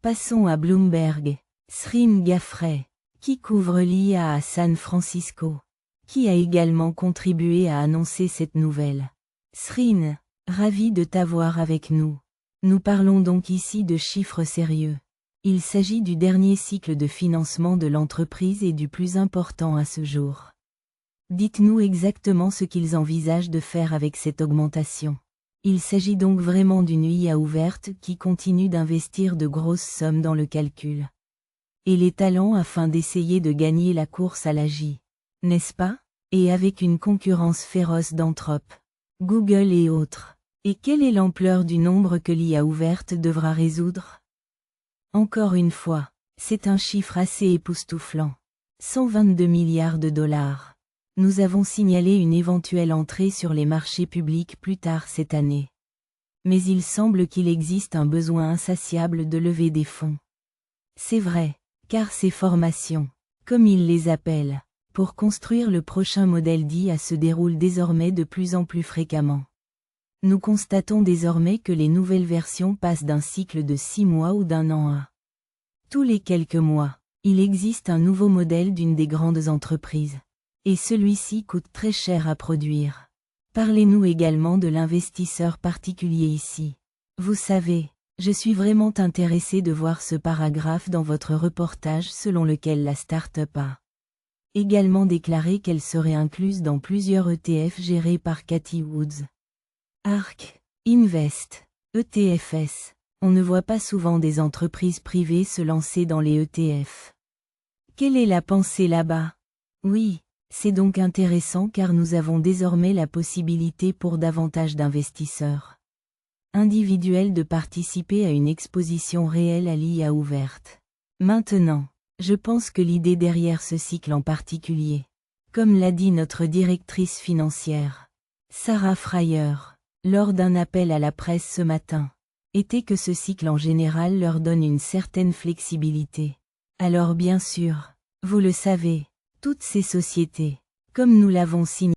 Passons à Bloomberg. Srin Gaffrey, qui couvre l'IA à San Francisco, qui a également contribué à annoncer cette nouvelle. Srin, ravi de t'avoir avec nous. Nous parlons donc ici de chiffres sérieux. Il s'agit du dernier cycle de financement de l'entreprise et du plus important à ce jour. Dites-nous exactement ce qu'ils envisagent de faire avec cette augmentation. Il s'agit donc vraiment d'une IA ouverte qui continue d'investir de grosses sommes dans le calcul et les talents afin d'essayer de gagner la course à l'AGI. N'est-ce pas? Et avec une concurrence féroce d'Anthrope, Google et autres. Et quelle est l'ampleur du nombre que l'IA ouverte devra résoudre? Encore une fois, c'est un chiffre assez époustouflant. 122 milliards de dollars. Nous avons signalé une éventuelle entrée sur les marchés publics plus tard cette année. Mais il semble qu'il existe un besoin insatiable de lever des fonds. C'est vrai, car ces formations, comme ils les appellent, pour construire le prochain modèle d'IA se déroulent désormais de plus en plus fréquemment. Nous constatons désormais que les nouvelles versions passent d'un cycle de 6 mois ou d'un an à tous les quelques mois. Il existe un nouveau modèle d'une des grandes entreprises. Et celui-ci coûte très cher à produire. Parlez-nous également de l'investisseur particulier ici. Vous savez, je suis vraiment intéressé de voir ce paragraphe dans votre reportage selon lequel la start-up a également déclaré qu'elle serait incluse dans plusieurs ETF gérés par Cathie Woods. ARK Invest, ETFs. On ne voit pas souvent des entreprises privées se lancer dans les ETF. Quelle est la pensée là-bas? Oui, c'est donc intéressant car nous avons désormais la possibilité pour davantage d'investisseurs individuels de participer à une exposition réelle à l'IA ouverte. Maintenant, je pense que l'idée derrière ce cycle en particulier, comme l'a dit notre directrice financière, Sarah Fryer, lors d'un appel à la presse ce matin, était que ce cycle en général leur donne une certaine flexibilité. Alors bien sûr, vous le savez, toutes ces sociétés, comme nous l'avons signalé,